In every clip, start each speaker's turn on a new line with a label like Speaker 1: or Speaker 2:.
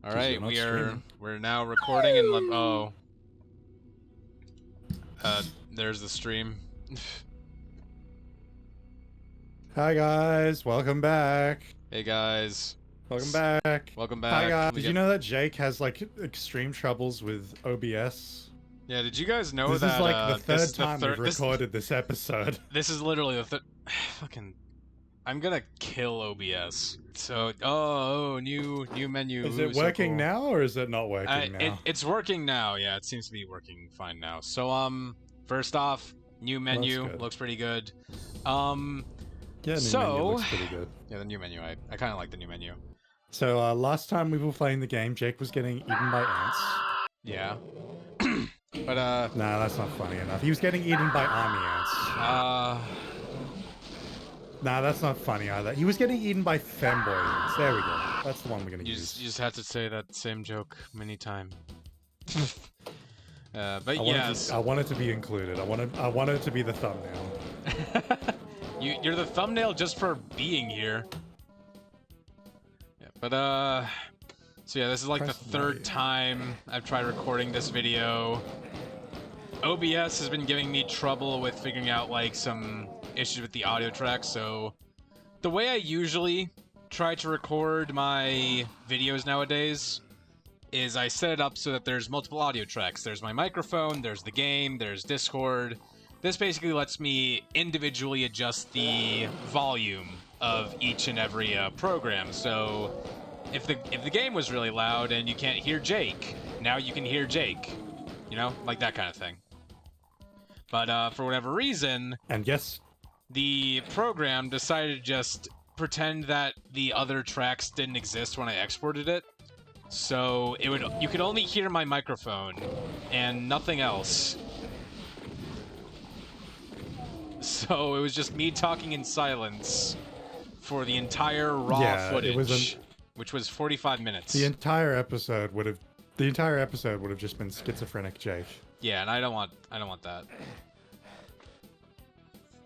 Speaker 1: All right, we're now recording and there's the stream.
Speaker 2: Hi guys, welcome back.
Speaker 1: Hey guys.
Speaker 2: Welcome back.
Speaker 1: Welcome back.
Speaker 2: Hi guys. Did you know that Jake has like extreme troubles with OBS?
Speaker 1: Yeah, did you guys know
Speaker 2: this
Speaker 1: that
Speaker 2: is like the third time we've recorded this episode.
Speaker 1: This is literally the third. Fucking, I'm gonna kill OBS. So, new menu.
Speaker 2: Is it working now or is it not working now?
Speaker 1: It's working now. Yeah, it seems to be working fine now. So, first off, new menu looks pretty good.
Speaker 2: Yeah, new menu looks pretty good.
Speaker 1: Yeah, the new menu. I kind of like the new menu.
Speaker 2: So last time we were playing the game, Jake was getting eaten by ants.
Speaker 1: Yeah. But
Speaker 2: nah, that's not funny enough. He was getting eaten by army ants. Nah, that's not funny either. He was getting eaten by femboy ants. There we go. That's the one we're gonna use.
Speaker 1: You just had to say that same joke many times. But
Speaker 2: I want it to be included. I want it to be the thumbnail.
Speaker 1: You're the thumbnail just for being here. Yeah, but so yeah, this is like the third time I've tried recording this video. OBS has been giving me trouble with figuring out like some issues with the audio track, so the way I usually try to record my videos nowadays is I set it up so that there's multiple audio tracks. There's my microphone, there's the game, there's Discord. This basically lets me individually adjust the volume of each and every program. So if the game was really loud and you can't hear Jake, now you can hear Jake. You know, like that kind of thing. But for whatever reason,
Speaker 2: and yes,
Speaker 1: the program decided to just pretend that the other tracks didn't exist when I exported it. So you could only hear my microphone and nothing else. So it was just me talking in silence for the entire raw footage, which was 45 minutes.
Speaker 2: The entire episode would have just been schizophrenic Jake.
Speaker 1: Yeah, and I don't want that.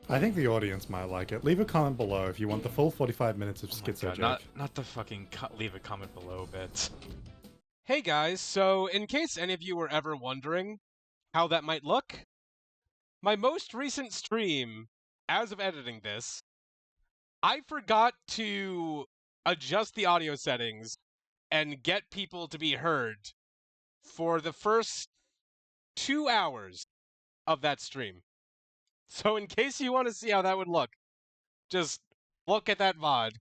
Speaker 2: I think the audience might like it. Leave a comment below if you want the full 45 minutes of schizo Jake.
Speaker 1: Not the fucking leave a comment below bit. Hey guys, so in case any of you were ever wondering how that might look, my most recent stream, as of editing this, I forgot to adjust the audio settings and get people to be heard for the first 2 hours of that stream. So in case you want to see how that would look, just look at that VOD.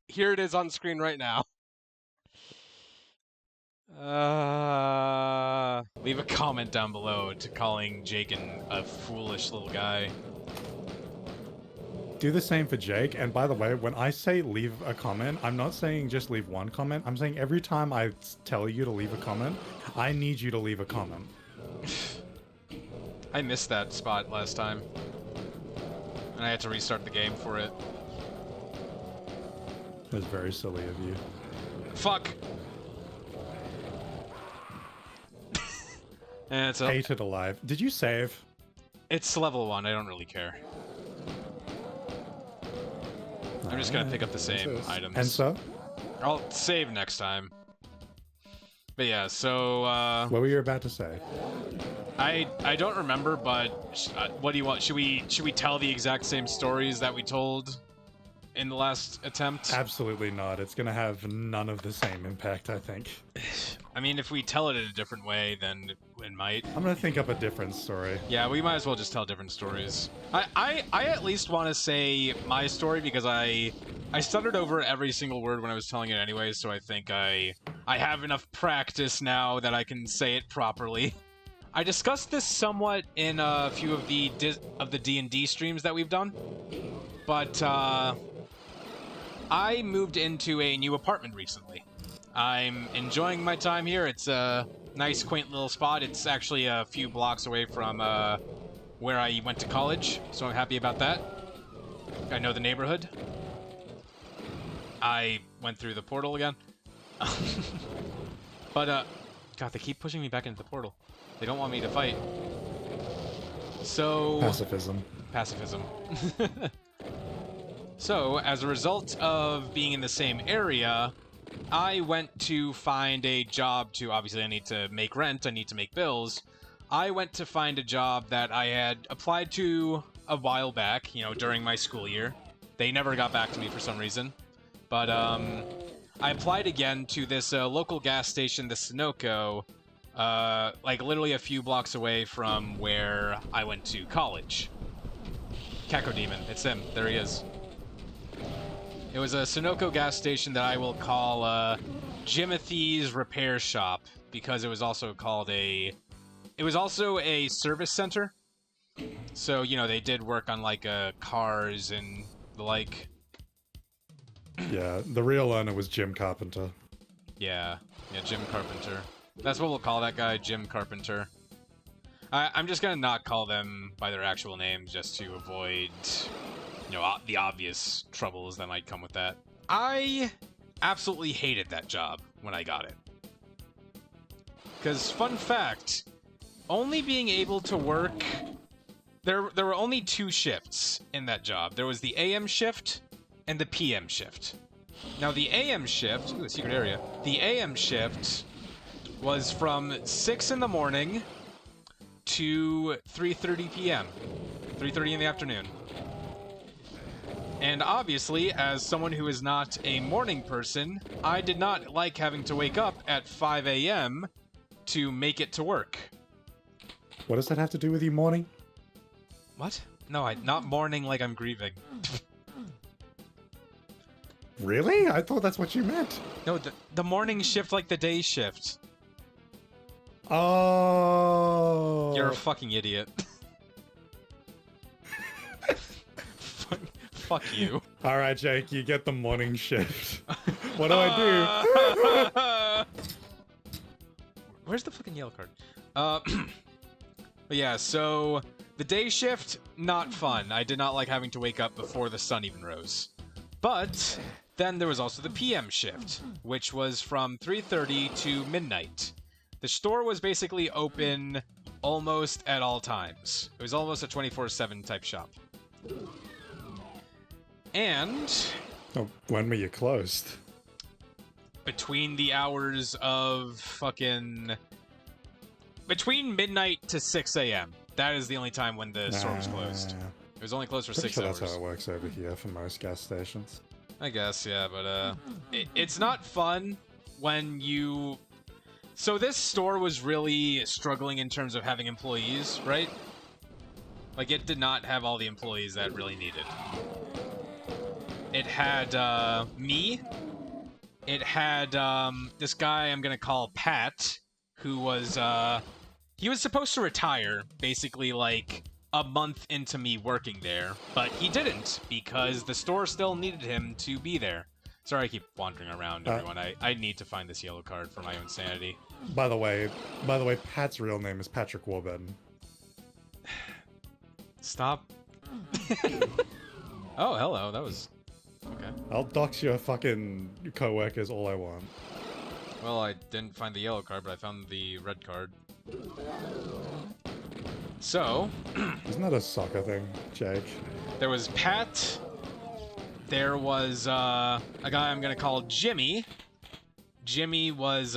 Speaker 1: Here it is on screen right now. Leave a comment down below to calling Jake a foolish little guy.
Speaker 2: Do the same for Jake, and by the way, when I say leave a comment, I'm not saying just leave one comment. I'm saying every time I tell you to leave a comment, I need you to leave a comment.
Speaker 1: I missed that spot last time, and I had to restart the game for it.
Speaker 2: It was very silly of you.
Speaker 1: Fuck! And it's
Speaker 2: hated alive. Did you save?
Speaker 1: It's level 1, I don't really care. I'm just gonna pick up the same items.
Speaker 2: And so?
Speaker 1: I'll save next time. But yeah, so
Speaker 2: what were you about to say?
Speaker 1: I don't remember, but what do you want? Should we tell the exact same stories that we told in the last attempt?
Speaker 2: Absolutely not. It's gonna have none of the same impact, I think.
Speaker 1: I mean, if we tell it in a different way, then it might.
Speaker 2: I'm gonna think up a different story.
Speaker 1: Yeah, we might as well just tell different stories. I at least want to say my story because I stuttered over every single word when I was telling it anyway, so I think I have enough practice now that I can say it properly. I discussed this somewhat in a few of the D&D streams that we've done, but I moved into a new apartment recently. I'm enjoying my time here. It's a nice, quaint little spot. It's actually a few blocks away from where I went to college, so I'm happy about that. I know the neighborhood. I went through the portal again. But, God, they keep pushing me back into the portal. They don't want me to fight. So...
Speaker 2: Pacifism.
Speaker 1: Pacifism. So, as a result of being in the same area, I went to find a job to, obviously I need to make rent, I need to make bills. I went to find a job that I had applied to a while back, you know, during my school year. They never got back to me for some reason. But, I applied again to this local gas station, the Sunoco, like literally a few blocks away from where I went to college. Cacodemon, it's him, there he is. It was a Sunoco gas station that I will call Jimothy's Repair Shop, because it was also called a... It was also a service center. So, you know, they did work on, like, cars and the like.
Speaker 2: Yeah, the real owner was Jim Carpenter.
Speaker 1: Yeah, Jim Carpenter. That's what we'll call that guy, Jim Carpenter. I'm just gonna not call them by their actual names just to avoid, you know, the obvious troubles that might come with that. I absolutely hated that job when I got it. Because, fun fact, only being able to work... There were only 2 shifts in that job. There was the AM shift and the PM shift. Now, the AM shift... Ooh, a secret area. The AM shift was from 6 in the morning to 3:30 p.m. 3:30 in the afternoon. And obviously, as someone who is not a morning person, I did not like having to wake up at 5 a.m. to make it to work.
Speaker 2: What does that have to do with you mourning?
Speaker 1: What? No, not mourning like I'm grieving.
Speaker 2: Really? I thought that's what you meant.
Speaker 1: No, the morning shift like the day shift.
Speaker 2: Oh.
Speaker 1: You're a fucking idiot. Fuck you.
Speaker 2: Alright, Jake, you get the morning shift. What do I do?
Speaker 1: Where's the fucking yellow card? But yeah, so the day shift, not fun. I did not like having to wake up before the sun even rose. But then there was also the PM shift, which was from 3:30 to midnight. The store was basically open almost at all times. It was almost a 24/7 type shop. And
Speaker 2: Oh, when were you closed?
Speaker 1: between the hours of fucking... Between midnight to 6 a.m. That is the only time when the store was closed. It was only closed for 6
Speaker 2: Sure
Speaker 1: hours.
Speaker 2: that's how it works over here for most gas stations.
Speaker 1: I guess, yeah, but it's not fun when you... So this store was really struggling in terms of having employees, right? Like, it did not have all the employees that it really needed. It had me. It had this guy I'm gonna call Pat, who was he was supposed to retire basically like a month into me working there, but he didn't because the store still needed him to be there. Sorry, I keep wandering around, everyone. I need to find this yellow card for my own sanity.
Speaker 2: By the way, Pat's real name is Patrick Warburton.
Speaker 1: Stop. Oh, hello. That was... Okay.
Speaker 2: I'll dox your fucking co-workers all I want.
Speaker 1: Well, I didn't find the yellow card, but I found the red card. So...
Speaker 2: Isn't that a soccer thing, Jake?
Speaker 1: There was Pat. There was a guy I'm gonna call Jimmy. Jimmy was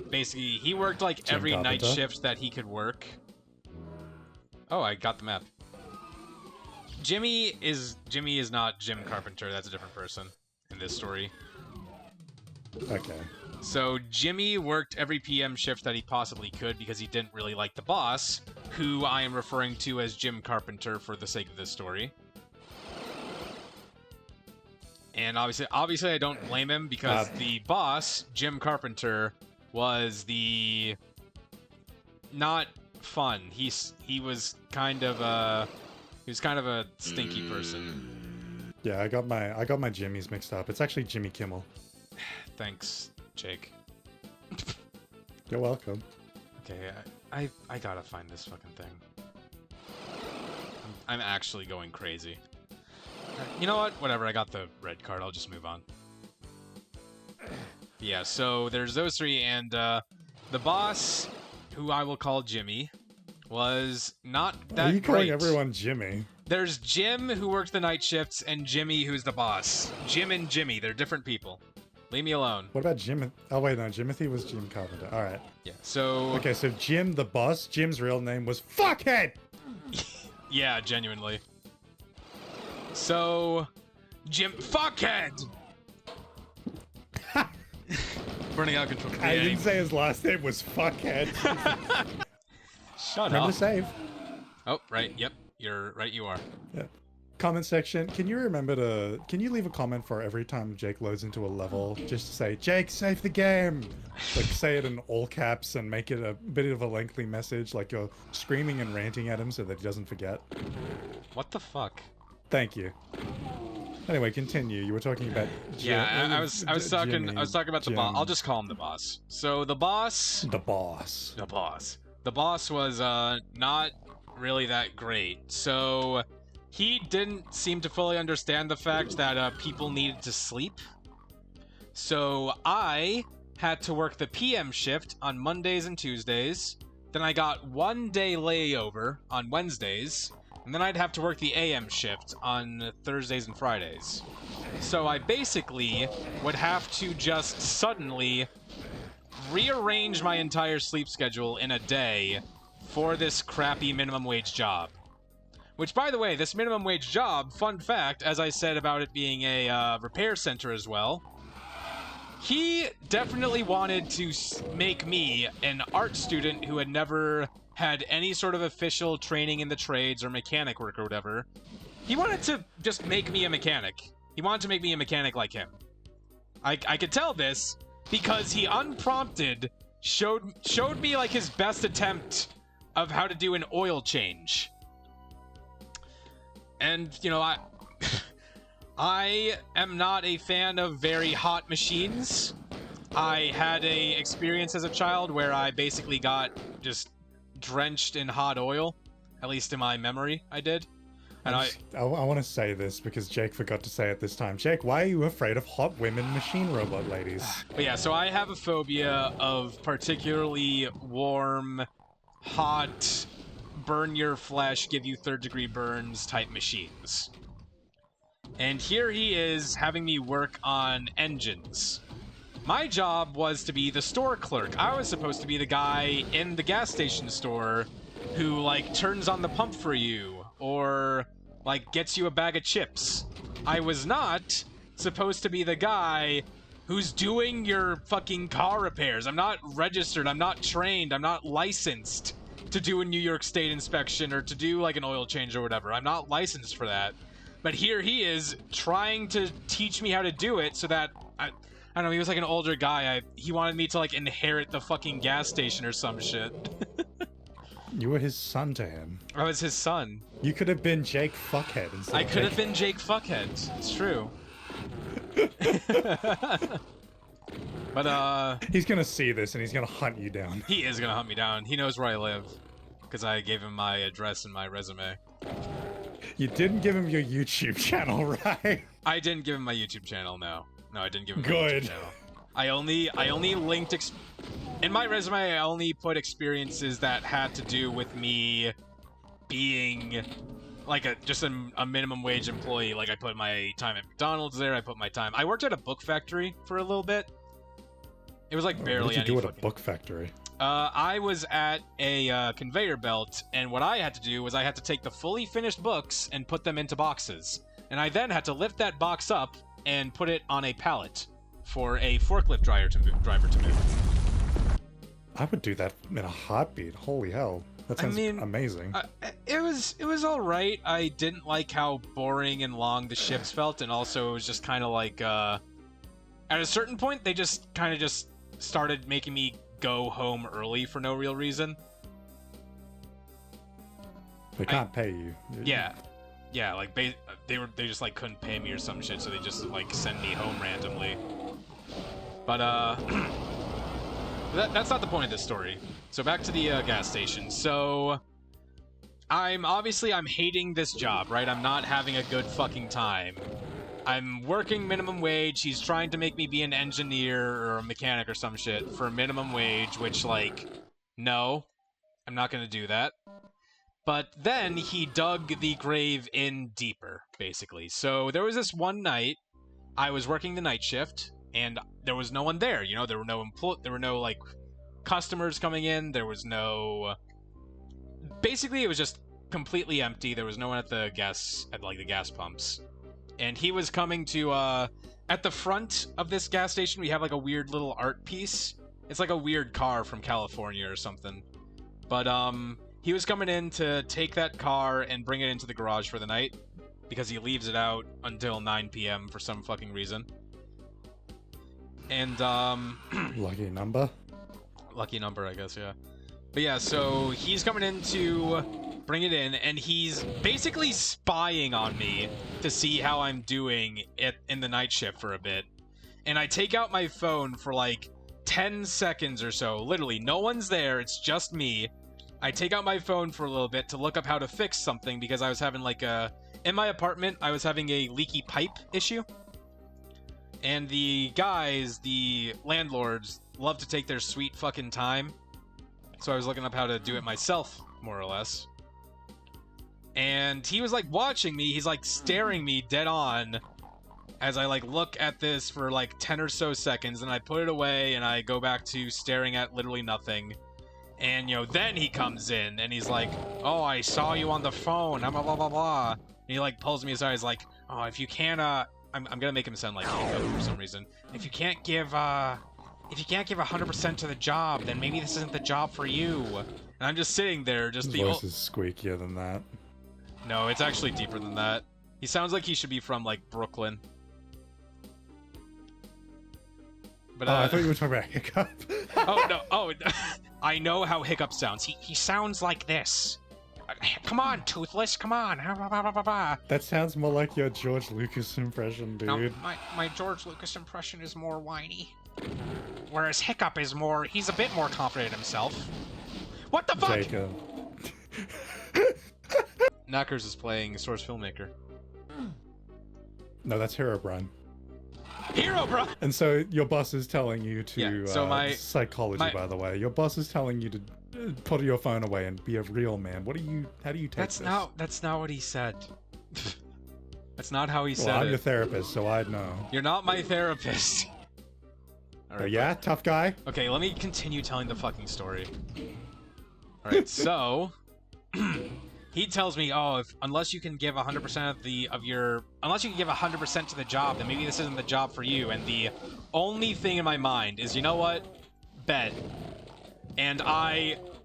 Speaker 1: basically... He worked like
Speaker 2: Jim
Speaker 1: every
Speaker 2: Carpenter.
Speaker 1: night shift that he could work. Oh, I got the map. Jimmy is not Jim Carpenter. That's a different person in this story.
Speaker 2: Okay.
Speaker 1: So Jimmy worked every PM shift that he possibly could because he didn't really like the boss, who I am referring to as Jim Carpenter for the sake of this story. And obviously I don't blame him because the boss, Jim Carpenter, was the not fun. He was kind of a stinky person.
Speaker 2: Yeah, I got my Jimmys mixed up. It's actually Jimmy Kimmel.
Speaker 1: Thanks, Jake.
Speaker 2: You're welcome.
Speaker 1: Okay, I gotta find this fucking thing. I'm actually going crazy. You know what? Whatever, I got the red card. I'll just move on. Yeah, so there's those three, and the boss, who I will call Jimmy, was not that
Speaker 2: Are you calling
Speaker 1: great.
Speaker 2: everyone Jimmy?
Speaker 1: There's Jim, who works the night shifts, and Jimmy, who's the boss. Jim and Jimmy, they're different people. Leave me alone.
Speaker 2: What about Jim? Oh wait, no, Jimothy was Jim Carpenter. All right.
Speaker 1: Yeah, so...
Speaker 2: Okay, so Jim, the boss, Jim's real name was Fuckhead!
Speaker 1: Yeah, genuinely. So... Jim... Fuckhead! Burning out control.
Speaker 2: I didn't say his last name was Fuckhead.
Speaker 1: Shut
Speaker 2: Remember
Speaker 1: up.
Speaker 2: to save.
Speaker 1: Oh, right, yep. You're right, you are.
Speaker 2: Yeah. Comment section, can you leave a comment for every time Jake loads into a level, just to say, Jake, save the game! Like, say it in all caps and make it a bit of a lengthy message, like you're screaming and ranting at him so that he doesn't forget.
Speaker 1: What the fuck?
Speaker 2: Thank you. Anyway, continue. You were talking about
Speaker 1: I was talking about the boss. I'll just call him the boss. So the boss was not really that great. So he didn't seem to fully understand the fact that people needed to sleep. So I had to work the PM shift on Mondays and Tuesdays. Then I got 1 day layover on Wednesdays. And then I'd have to work the AM shift on Thursdays and Fridays. So I basically would have to just suddenly rearrange my entire sleep schedule in a day for this crappy minimum wage job. Which, by the way, this minimum wage job, fun fact, as I said about it being a repair center as well, he definitely wanted to make me, an art student who had never had any sort of official training in the trades or mechanic work or whatever, he wanted to just make me a mechanic. He wanted to make me a mechanic like him. I could tell this because he unprompted showed me like his best attempt of how to do an oil change. And, you know, I am not a fan of very hot machines. I had a experience as a child where I basically got just drenched in hot oil. At least in my memory, I did. And I
Speaker 2: want to say this because Jake forgot to say it this time. Jake, why are you afraid of hot women machine robot ladies?
Speaker 1: But yeah, so I have a phobia of particularly warm, hot, burn your flesh, give you third-degree burns type machines. And here he is having me work on engines. My job was to be the store clerk. I was supposed to be the guy in the gas station store who, like, turns on the pump for you, or, like, gets you a bag of chips. I was not supposed to be the guy who's doing your fucking car repairs. I'm not registered, I'm not trained, I'm not licensed to do a New York State inspection or to do, like, an oil change or whatever. I'm not licensed for that. But here he is trying to teach me how to do it so that I don't know, he was like an older guy. He wanted me to like inherit the fucking gas station or some shit.
Speaker 2: You were his son to him.
Speaker 1: I was his son.
Speaker 2: You could have been Jake Fuckhead instead.
Speaker 1: I could have been Jake Fuckhead. It's true. But
Speaker 2: he's gonna see this and he's gonna hunt you down.
Speaker 1: He is gonna hunt me down. He knows where I live. Because I gave him my address and my resume.
Speaker 2: You didn't give him your YouTube channel, right?
Speaker 1: I didn't give him my YouTube channel, no. No, I didn't give him my
Speaker 2: Good.
Speaker 1: YouTube channel. I only linked... In my resume, I only put experiences that had to do with me being like just a minimum wage employee. Like I put my time at McDonald's there, I put my time... I worked at a book factory for a little bit. It was like barely
Speaker 2: any. What did you do
Speaker 1: fucking...
Speaker 2: at a book factory?
Speaker 1: I was at a conveyor belt, and what I had to do was I had to take the fully finished books and put them into boxes. And I then had to lift that box up and put it on a pallet for a forklift driver to move.
Speaker 2: I would do that in a heartbeat. Holy hell. That sounds amazing.
Speaker 1: It was all right. I didn't like how boring and long the shifts felt, and also it was just kind of like, at a certain point, they just kind of just started making me go home early for no real reason.
Speaker 2: They can't pay you.
Speaker 1: Yeah, like they just like couldn't pay me or some shit, so they just like send me home randomly. But that's not the point of this story. So back to the gas station. So I'm hating this job, right? I'm not having a good fucking time. I'm working minimum wage. He's trying to make me be an engineer or a mechanic or some shit for minimum wage, which, like, no, I'm not going to do that. But then he dug the grave in deeper, basically. So there was this one night, I was working the night shift, and there was no one there. You know, there were no like customers coming in. There was no. Basically, it was just completely empty. There was no one at the gas pumps, and he was coming to at the front of this gas station. We have like a weird little art piece. It's like a weird car from California or something. But he was coming in to take that car and bring it into the garage for the night because he leaves it out until 9 p.m. for some fucking reason. And
Speaker 2: lucky number.
Speaker 1: Lucky number, I guess, yeah. But yeah, so he's coming in to bring it in, and he's basically spying on me to see how I'm doing in the night shift for a bit. And I take out my phone for like 10 seconds or so. Literally, no one's there. It's just me. I take out my phone for a little bit to look up how to fix something because I was having like in my apartment, I was having a leaky pipe issue. And the guys, the landlords, love to take their sweet fucking time. So I was looking up how to do it myself, more or less. And he was like watching me. He's like staring me dead on as I like look at this for like 10 or so seconds. And I put it away and I go back to staring at literally nothing. And, you know, then he comes in and he's like, oh, I saw you on the phone. Blah, blah, blah, blah. And he like pulls me aside. He's like, oh, if you can't, I'm gonna make him sound like Hiccup for some reason. If you can't give 100% to the job, then maybe this isn't the job for you. And I'm just sitting there, just
Speaker 2: His voice is squeakier than that.
Speaker 1: No, it's actually deeper than that. He sounds like he should be from like Brooklyn. But
Speaker 2: I thought you were talking about Hiccup.
Speaker 1: Oh no! Oh, I know how Hiccup sounds. He sounds like this. Come on, Toothless, come on.
Speaker 2: That sounds more like your George Lucas impression, dude.
Speaker 1: No, my George Lucas impression is more whiny. Whereas Hiccup is more, he's a bit more confident in himself. What the fuck?
Speaker 2: Jacob.
Speaker 1: Knackers is playing Source Filmmaker.
Speaker 2: No, that's Herobrine.
Speaker 1: Herobrine!
Speaker 2: And so your boss is telling you to,
Speaker 1: yeah, so
Speaker 2: psychology, by the way. Your boss is telling you to put your phone away and be a real man. How do you take this?
Speaker 1: That's not what he said. That's not how he said
Speaker 2: I'm
Speaker 1: it.
Speaker 2: your therapist, so I'd know.
Speaker 1: You're not my therapist. All right,
Speaker 2: yeah, tough guy.
Speaker 1: Okay, let me continue telling the fucking story. All right, so he tells me, "Oh, unless you can give 100% unless you can give 100% to the job, then maybe this isn't the job for you." And the only thing in my mind is, you know what? Bet. And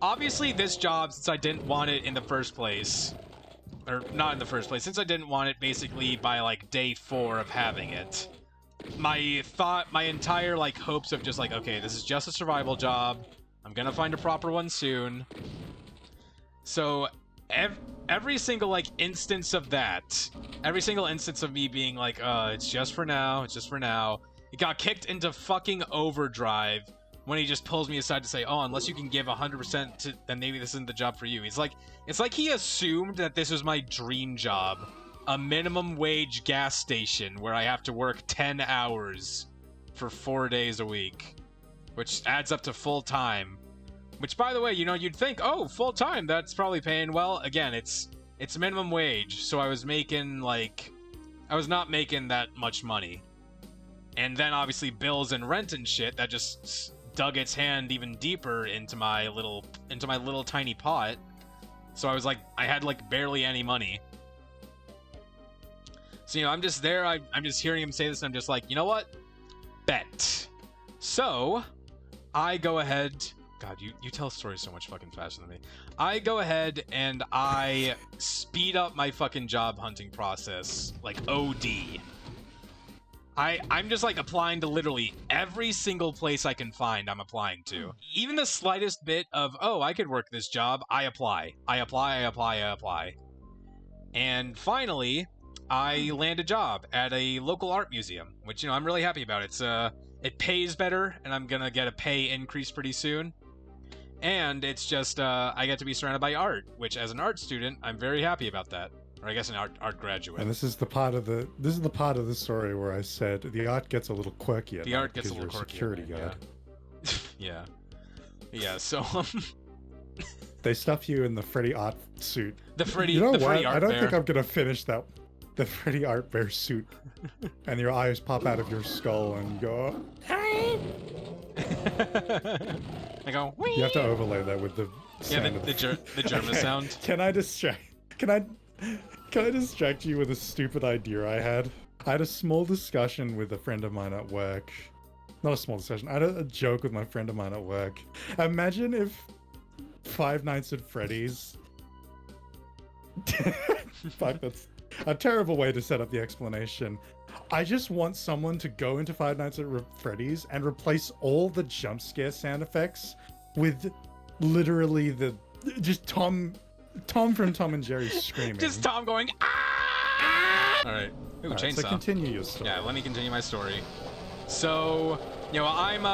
Speaker 1: obviously this job, since I didn't want it in the first place, or not in the first place, since I didn't want it basically by like day 4 of having it, my entire like hopes of just like, okay, this is just a survival job. I'm gonna find a proper one soon. So every single like instance of that, every single instance of me being like, it's just for now, it's just for now, it got kicked into fucking overdrive when he just pulls me aside to say, oh, unless you can give 100% then maybe this isn't the job for you. It's like he assumed that this was my dream job. A minimum wage gas station where I have to work 10 hours for 4 days a week, which adds up to full time. Which, by the way, you know, you'd think, oh, full time, that's probably paying well. Again, it's minimum wage, so I was not making that much money. And then obviously bills and rent and shit that just dug its hand even deeper into my little tiny pot. So I was like, I had like barely any money. So, you know, I'm just there, I'm just hearing him say this, and I'm just like, you know what? Bet. So, I go ahead... God, you tell stories so much fucking faster than me. I go ahead and I speed up my fucking job hunting process, like OD. I'm just like applying to literally every single place I can find. I'm applying to. Even the slightest bit of, oh, I could work this job, I apply. I apply. And finally, I land a job at a local art museum, which, you know, I'm really happy about. It pays better, and I'm gonna get a pay increase pretty soon. And it's just, I get to be surrounded by art, which as an art student, I'm very happy about that. Or I guess an art graduate.
Speaker 2: And this is the part of the story where I said the art gets a little quirky.
Speaker 1: The art gets a little quirky.
Speaker 2: Security guard.
Speaker 1: Yeah. Yeah. So
Speaker 2: they stuff you in the Freddy art suit.
Speaker 1: The Freddy.
Speaker 2: You know
Speaker 1: the
Speaker 2: what?
Speaker 1: Freddy art
Speaker 2: I don't
Speaker 1: bear.
Speaker 2: think I'm gonna finish that. the Freddy Art Bear suit, and your eyes pop out of your skull and go.
Speaker 1: I go. Whee!
Speaker 2: You have to overlay that with the sound of
Speaker 1: the German
Speaker 2: Okay.
Speaker 1: sound.
Speaker 2: Can I distract you with a stupid idea I had? I had a small discussion with a friend of mine at work. Not a small discussion. I had a joke with my friend of mine at work. Imagine if Five Nights at Freddy's. Fuck, that's a terrible way to set up the explanation. I just want someone to go into Five Nights at Freddy's and replace all the jump scare sound effects with literally just Tom from Tom and Jerry screaming.
Speaker 1: Just Tom going. Ah! All right. Ooh,
Speaker 2: All right,
Speaker 1: chainsaw.
Speaker 2: so continue your story.
Speaker 1: Yeah, let me continue my story. So, you know, I'm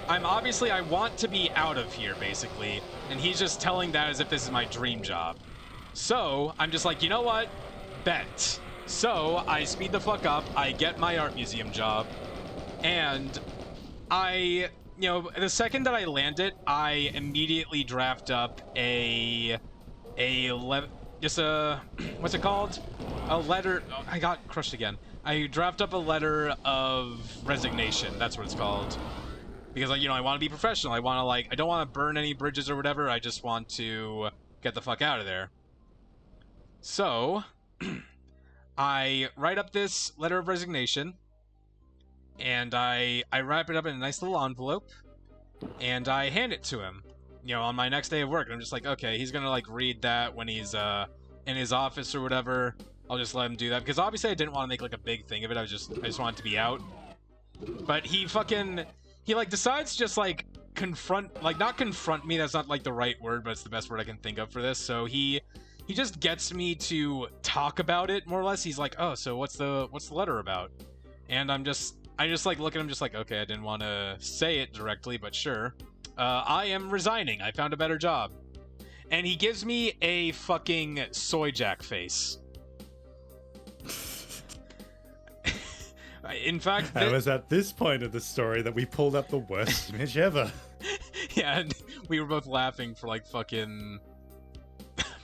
Speaker 1: obviously, I want to be out of here, basically, and he's just telling that as if this is my dream job. So, I'm just like, you know what? Bet. So, I speed the fuck up, I get my art museum job, and you know, the second that I land it, I immediately draft up what's it called? A letter. Oh, I got crushed again. I draft up a letter of resignation. That's what it's called. Because, like, you know, I want to be professional. I want to, like, I don't want to burn any bridges or whatever. I just want to get the fuck out of there. So, I write up this letter of resignation, and I wrap it up in a nice little envelope, and I hand it to him. You know, on my next day of work, I'm just like, okay, he's gonna, like, read that when he's in his office or whatever. I'll just let him do that, because obviously I didn't want to make, like, a big thing of it. I just wanted to be out. But he like decides to just, like, not confront me, that's not, like, the right word, but it's the best word I can think of for this. So he just gets me to talk about it, more or less. He's like, oh, so what's the letter about? And I just like look at him just like, okay, I didn't want to say it directly, but sure. I am resigning. I found a better job. And he gives me a fucking soy jack face. In fact,
Speaker 2: it was at this point of the story that we pulled up the worst image ever.
Speaker 1: Yeah, and we were both laughing for like fucking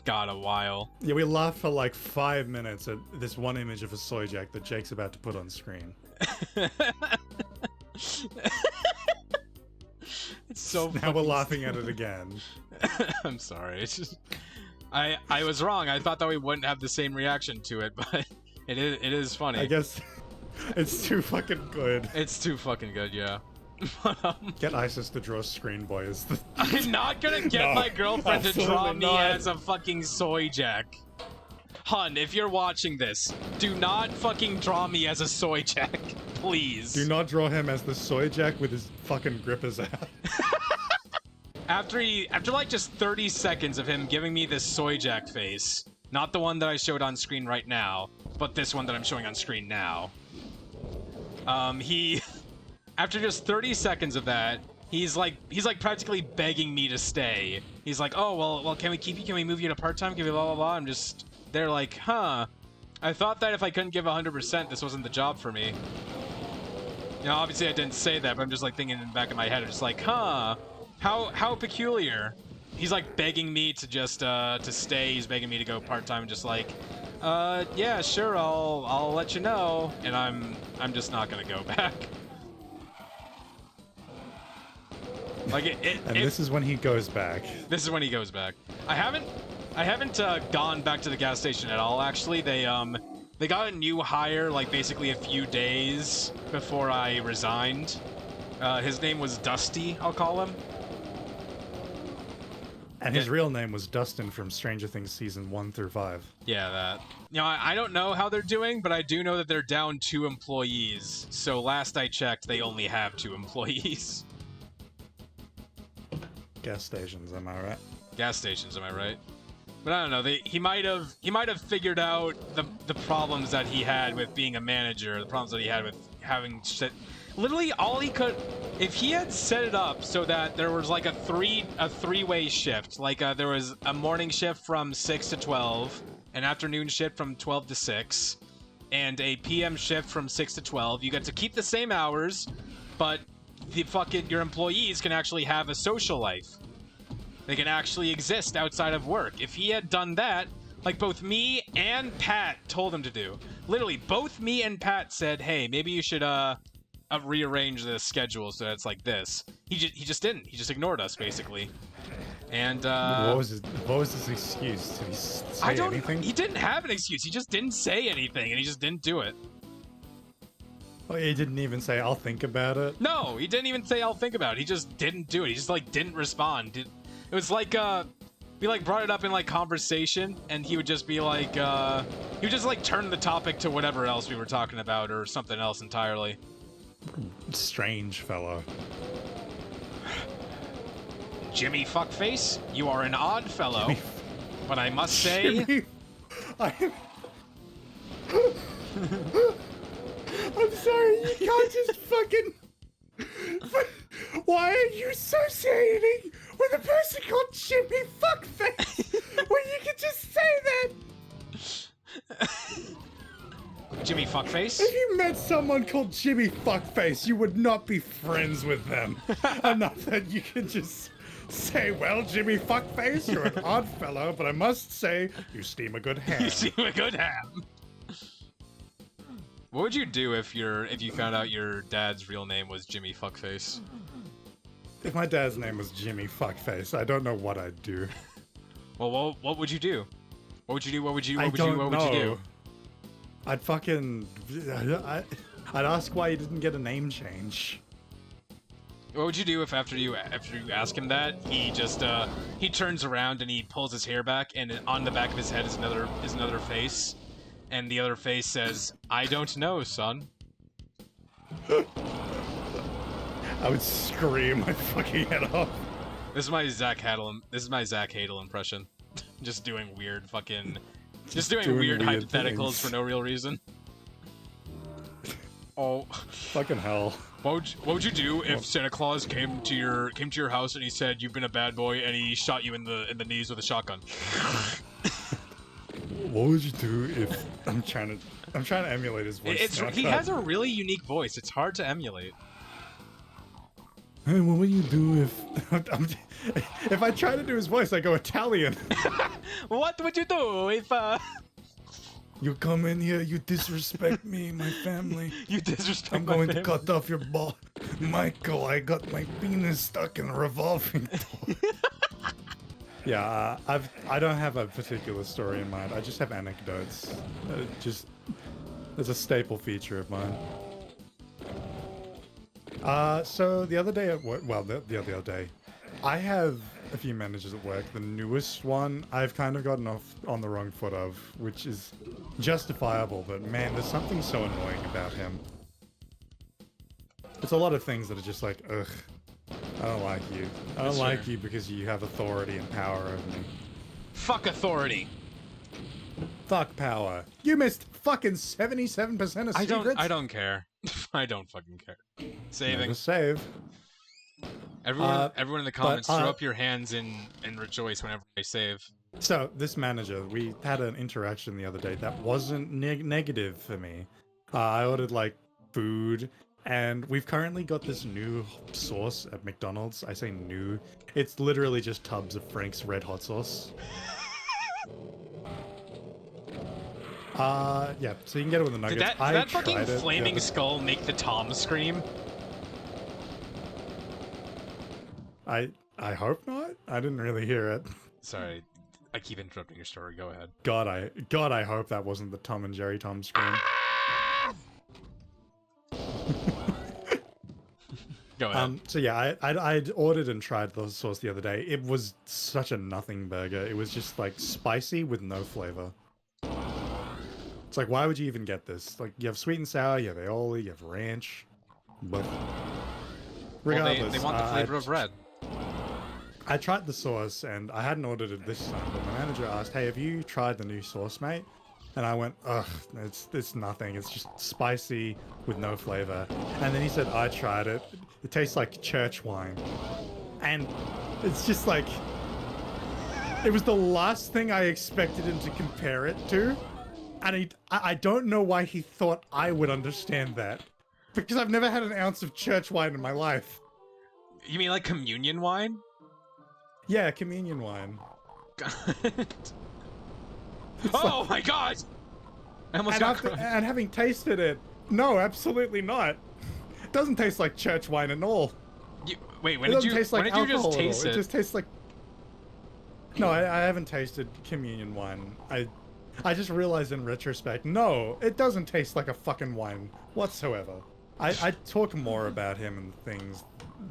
Speaker 1: a while.
Speaker 2: Yeah, we laughed for like 5 minutes at this one image of a soy jack that Jake's about to put on screen.
Speaker 1: It's so
Speaker 2: now we're laughing at it again.
Speaker 1: I'm sorry. It's just I was wrong. I thought that we wouldn't have the same reaction to it, but it is funny.
Speaker 2: I guess it's too fucking good.
Speaker 1: It's too fucking good, yeah.
Speaker 2: Get Isis to draw Screen Boy as the...
Speaker 1: I'm not gonna get my girlfriend to draw me as a fucking soy jack. Hun, if you're watching this, do not fucking draw me as a soy jack, please.
Speaker 2: Do not draw him as the soy jack with his fucking grippers out.
Speaker 1: After like just 30 seconds of him giving me this soy jack face, not the one that I showed on screen right now, but this one that I'm showing on screen now. After just 30 seconds of that, he's like practically begging me to stay. He's like, oh, well, can we keep you? Can we move you to part-time? Can we blah, blah, blah? I'm just, they're like, huh. I thought that if I couldn't give 100%, this wasn't the job for me. You know, obviously I didn't say that, but I'm just like thinking in the back of my head, I'm just like, huh. How peculiar. He's like begging me to just, to stay. He's begging me to go part-time, just like, yeah, sure, I'll let you know. And I'm just not gonna go back. Like
Speaker 2: this is when he goes back.
Speaker 1: This is when he goes back. I haven't gone back to the gas station at all. Actually, they got a new hire like basically a few days before I resigned. His name was Dusty, I'll call him.
Speaker 2: And his real name was Dustin from Stranger Things season 1 through 5.
Speaker 1: Yeah, that. You know, I don't know how they're doing, but I do know that they're down 2 employees. So last I checked, they only have 2 employees.
Speaker 2: Gas stations, am I right?
Speaker 1: Gas stations, am I right? But I don't know. He might have figured out the problems that he had with being a manager, the problems that he had with having shit. Literally, all he could, if he had set it up so that there was like a three-way shift, like there was a morning shift from 6 to 12, an afternoon shift from 12 to 6, and a PM shift from 6 to 12. You get to keep the same hours, but your employees can actually have a social life. They can actually exist outside of work. If he had done that, Like, both me and Pat told him to do. Literally, both me and Pat said, hey, maybe you should, rearrange the schedule so that it's like this. He just didn't. He just ignored us, basically. And,
Speaker 2: What was his excuse? Did he say anything?
Speaker 1: He didn't have an excuse. He just didn't say anything, and he just didn't do it.
Speaker 2: Oh, he didn't even say, I'll think about it?
Speaker 1: No, he didn't even say, I'll think about it. He just didn't do it. He just, like, didn't respond. It was like, we, like, brought it up in, like, conversation, and he would just be like, he would just, like, turn the topic to whatever else we were talking about, or something else entirely.
Speaker 2: Strange fellow.
Speaker 1: Jimmy Fuckface, you are an odd fellow, but I must say...
Speaker 2: Jimmy, I'm sorry, you can't just fucking... Why are you associating with a person called Jimmy Fuckface when you can just say that?
Speaker 1: Jimmy Fuckface?
Speaker 2: If you met someone called Jimmy Fuckface, you would not be friends with them. Enough that you can just say, well, Jimmy Fuckface, you're an odd fellow, but I must say, you steam a good ham.
Speaker 1: You steam a good ham. What would you do if you found out your dad's real name was Jimmy Fuckface?
Speaker 2: If my dad's name was Jimmy Fuckface, I don't know what I'd do.
Speaker 1: Well, what would you do? What would you do? What would you do?
Speaker 2: I'd fucking... I'd ask why he didn't get a name change.
Speaker 1: What would you do if after you ask him that, he just he turns around and he pulls his hair back, and on the back of his head is another face, and the other face says, "I don't know, son."
Speaker 2: I would scream my fucking head off.
Speaker 1: This is my Zach Hadel impression. Just doing weird fucking... Just doing weird hypotheticals
Speaker 2: things
Speaker 1: for no real reason. Oh.
Speaker 2: Fucking hell.
Speaker 1: What would you do if Santa Claus came to your house and he said you've been a bad boy and he shot you in the knees with a shotgun?
Speaker 2: What would you do if I'm trying to emulate his voice?
Speaker 1: He has a really unique voice. It's hard to emulate.
Speaker 2: Hey, what would you do if I try to do his voice? I go Italian.
Speaker 1: What would you do if
Speaker 2: you come in here, you disrespect me, my family.
Speaker 1: You disrespect
Speaker 2: I'm going to cut off your ball. Michael, I got my penis stuck in a revolving door. Yeah, I don't have a particular story in mind. I just have anecdotes. It's a staple feature of mine. So the other day at work, well, the other day, I have a few managers at work. The newest one, I've kind of gotten off on the wrong foot of, which is justifiable, but man, there's something so annoying about him. It's a lot of things that are just like, ugh, I don't like you. I don't like you because you have authority and power over me.
Speaker 1: Fuck authority.
Speaker 2: Fuck power. You missed fucking 77% of secrets.
Speaker 1: I don't care. I don't fucking care. Saving.
Speaker 2: Never save.
Speaker 1: Everyone in the comments, throw up your hands and rejoice whenever I save.
Speaker 2: So, this manager, we had an interaction the other day that wasn't negative for me. I ordered, like, food, and we've currently got this new sauce at McDonald's. I say new. It's literally just tubs of Frank's Red Hot sauce. Yeah, so you can get it with the nuggets.
Speaker 1: Did that fucking flaming skull make the Tom scream?
Speaker 2: I hope not. I didn't really hear it.
Speaker 1: Sorry, I keep interrupting your story. Go ahead.
Speaker 2: God, I hope that wasn't the Tom and Jerry Tom scream.
Speaker 1: Go ahead.
Speaker 2: So yeah, I'd ordered and tried the sauce the other day. It was such a nothing burger. It was just like spicy with no flavor. It's like, why would you even get this? Like, you have sweet and sour, you have aioli, you have ranch, but regardless,
Speaker 1: well, they want the flavor of red.
Speaker 2: I tried the sauce, and I hadn't ordered it this time, but my manager asked, hey, have you tried the new sauce, mate? And I went, ugh, it's nothing. It's just spicy with no flavor. And then he said, I tried it. It tastes like church wine. And it's just like, it was the last thing I expected him to compare it to. And I don't know why he thought I would understand that. Because I've never had an ounce of church wine in my life.
Speaker 1: You mean like communion wine?
Speaker 2: Yeah, communion wine.
Speaker 1: Oh my god! I almost got crushed.
Speaker 2: And having tasted it, no, absolutely not. It doesn't taste like church wine at all.
Speaker 1: Wait, when did you just taste it?
Speaker 2: It just tastes like... No, I haven't tasted communion wine. I just realized in retrospect, no, it doesn't taste like a fucking wine whatsoever. I talk more about him and things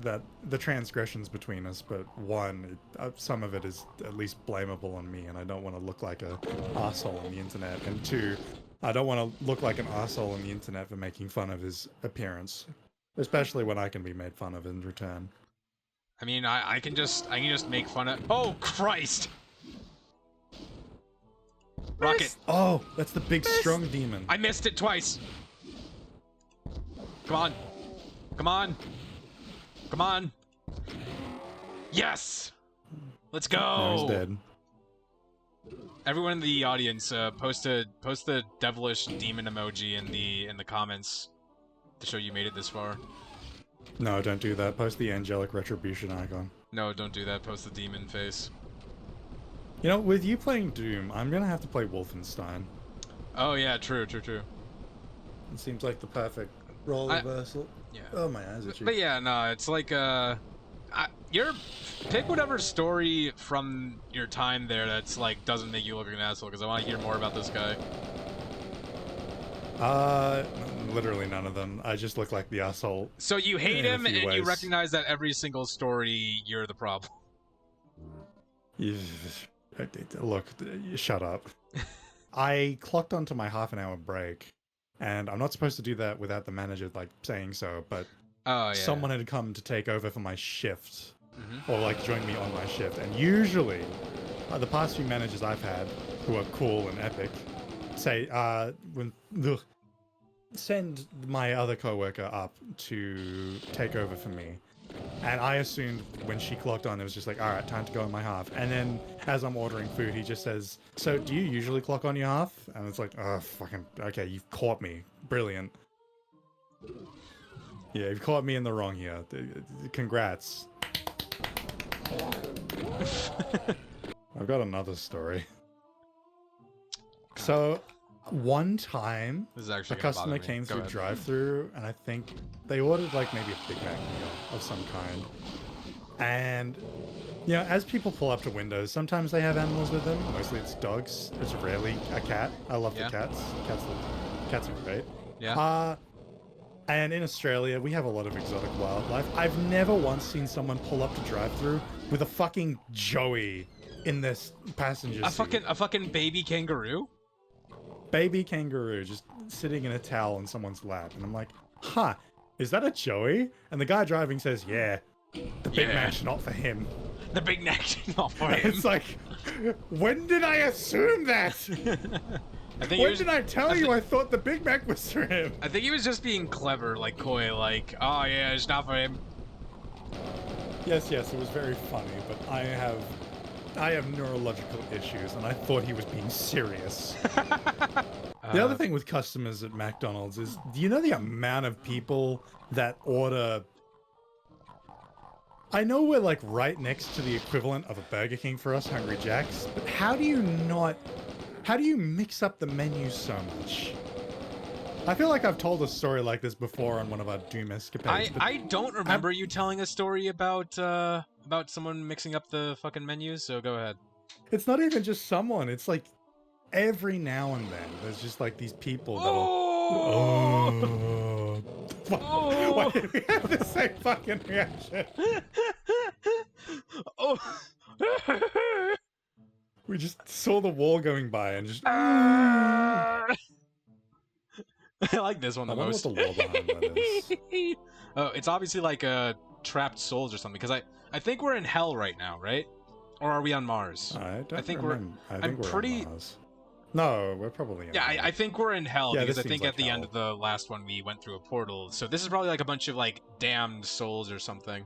Speaker 2: that the transgressions between us, but one, some of it is at least blamable on me, and I don't want to look like a arsehole on the internet. And two, I don't want to look like an arsehole on the internet for making fun of his appearance, especially when I can be made fun of in return.
Speaker 1: I mean, I can just make fun of. Oh Christ! Rocket.
Speaker 2: Oh, that's the big strong demon.
Speaker 1: I missed it twice. Come on. Come on. Come on. Yes. Let's go.
Speaker 2: No, he's dead.
Speaker 1: Everyone in the audience, post the devilish demon emoji in the comments to show you made it this far.
Speaker 2: No, don't do that. Post the angelic retribution icon.
Speaker 1: No, don't do that. Post the demon face.
Speaker 2: You know, with you playing Doom, I'm gonna have to play Wolfenstein.
Speaker 1: Oh yeah, true.
Speaker 2: It seems like the perfect role reversal.
Speaker 1: Yeah.
Speaker 2: Oh, my eyes are itchy.
Speaker 1: But yeah, no, it's like pick whatever story from your time there that's like doesn't make you look like an asshole, because I want to hear more about this guy.
Speaker 2: Literally none of them. I just look like the asshole.
Speaker 1: So you hate him, and you recognize that every single story you're the problem.
Speaker 2: Look, shut up. I clocked onto my half-an-hour break, and I'm not supposed to do that without the manager like saying so, but someone had come to take over for my shift, or like join me on my shift. And usually, the past few managers I've had, who are cool and epic, say send my other coworker up to take over for me. And I assumed when she clocked on, it was just like, all right, time to go on my half. And then as I'm ordering food, he just says, so do you usually clock on your half? And it's like, oh, fucking, okay, you've caught me. Brilliant. Yeah, you've caught me in the wrong here. Congrats. I've got another story. So, one time, a customer came through drive-thru, and I think they ordered like maybe a Big Mac meal of some kind. And, you know, as people pull up to windows, sometimes they have animals with them. Mostly it's dogs. It's rarely a cat. I love the cats. Cats are great.
Speaker 1: Yeah.
Speaker 2: And in Australia, we have a lot of exotic wildlife. I've never once seen someone pull up to drive-thru with a fucking joey in this passenger seat.
Speaker 1: A fucking baby kangaroo?
Speaker 2: Baby kangaroo just sitting in a towel in someone's lap. And I'm like, huh, is that a joey? And the guy driving says, yeah, the Big Mac's not for him.
Speaker 1: The Big Mac's not for him.
Speaker 2: It's like, when did I assume that? When did I tell you I thought the Big Mac was for him?
Speaker 1: I think he was just being clever, like coy, like, oh yeah, it's not for him.
Speaker 2: Yes, it was very funny, but I have neurological issues, and I thought he was being serious. The other thing with customers at McDonald's is, do you know the amount of people that order... I know we're like right next to the equivalent of a Burger King for us, Hungry Jack's, but how do you mix up the menu so much? I feel like I've told a story like this before on one of our Doom escapades.
Speaker 1: I don't remember you telling a story about someone mixing up the fucking menus, so go ahead.
Speaker 2: It's not even just someone, it's like every now and then there's just like these people Why did we have the same fucking reaction? We just saw the wall going by and just...
Speaker 1: I like this one the most.
Speaker 2: I wonder what the wall behind that is.
Speaker 1: Oh, it's obviously like trapped souls or something, because I think we're in hell right now, right? Or are we on Mars?
Speaker 2: I think
Speaker 1: we're
Speaker 2: on Mars. No, we're probably in Mars.
Speaker 1: I think we're in hell, because I think at the end of the last one we went through a portal. So this is probably like a bunch of like damned souls or something.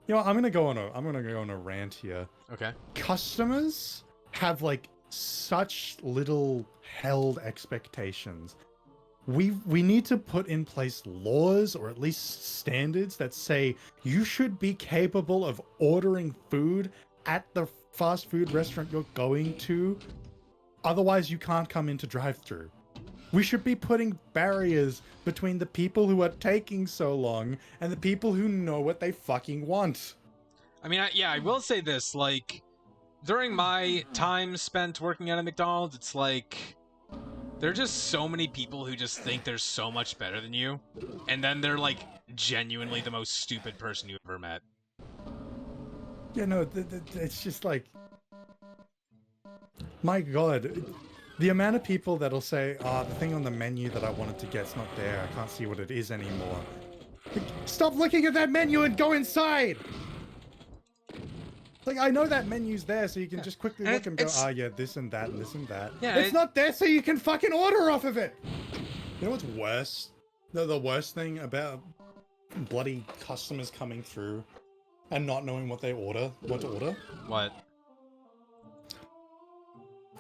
Speaker 1: You
Speaker 2: know, I'm gonna go on a rant here.
Speaker 1: Okay.
Speaker 2: Customers have like such little held expectations. We need to put in place laws, or at least standards, that say you should be capable of ordering food at the fast food restaurant you're going to Otherwise, you can't come into drive-thru. We should be putting barriers between the people who are taking so long and the people who know what they fucking want.
Speaker 1: I mean, I will say this, like, during my time spent working at a McDonald's, it's like, there are just so many people who just think they're so much better than you, and then they're, like, genuinely the most stupid person you've ever met.
Speaker 2: Yeah, no, it's just like... My god. The amount of people that'll say, the thing on the menu that I wanted to get's not there. I can't see what it is anymore. Like, stop looking at that menu and go inside! Like, I know that menu's there, so you can just quickly look and go, yeah, this and that and this and that.
Speaker 1: Yeah,
Speaker 2: it's not there, so you can fucking order off of it! You know what's worse? The worst thing about bloody customers coming through and not knowing what to order?
Speaker 1: What?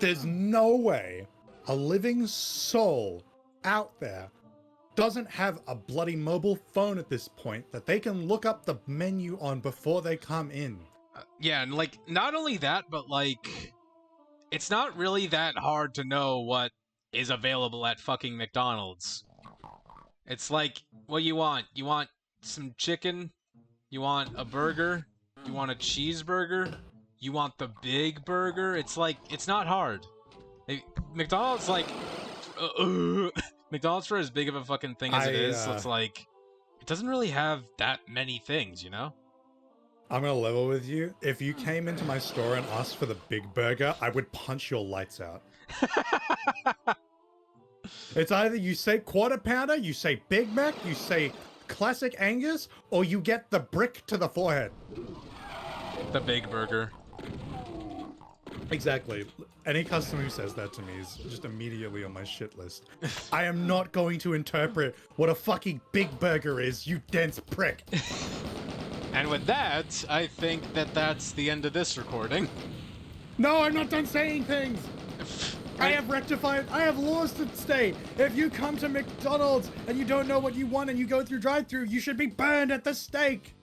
Speaker 2: There's no way a living soul out there doesn't have a bloody mobile phone at this point that they can look up the menu on before they come in.
Speaker 1: Yeah, and, like, not only that, but, like, it's not really that hard to know what is available at fucking McDonald's. It's like, what you want? You want some chicken? You want a burger? You want a cheeseburger? You want the big burger? It's like, it's not hard. McDonald's, like, McDonald's, for as big of a fucking thing as it is, it's like, it doesn't really have that many things, you know?
Speaker 2: I'm gonna level with you. If you came into my store and asked for the big burger, I would punch your lights out. It's either you say quarter pounder, you say Big Mac, you say classic Angus, or you get the brick to the forehead.
Speaker 1: The big burger.
Speaker 2: Exactly. Any customer who says that to me is just immediately on my shit list. I am not going to interpret what a fucking big burger is, you dense prick.
Speaker 1: And with that, I think that that's the end of this recording.
Speaker 2: No, I'm not done saying things! I have rectified, I have laws to state. If you come to McDonald's and you don't know what you want and you go through drive-thru, you should be burned at the stake!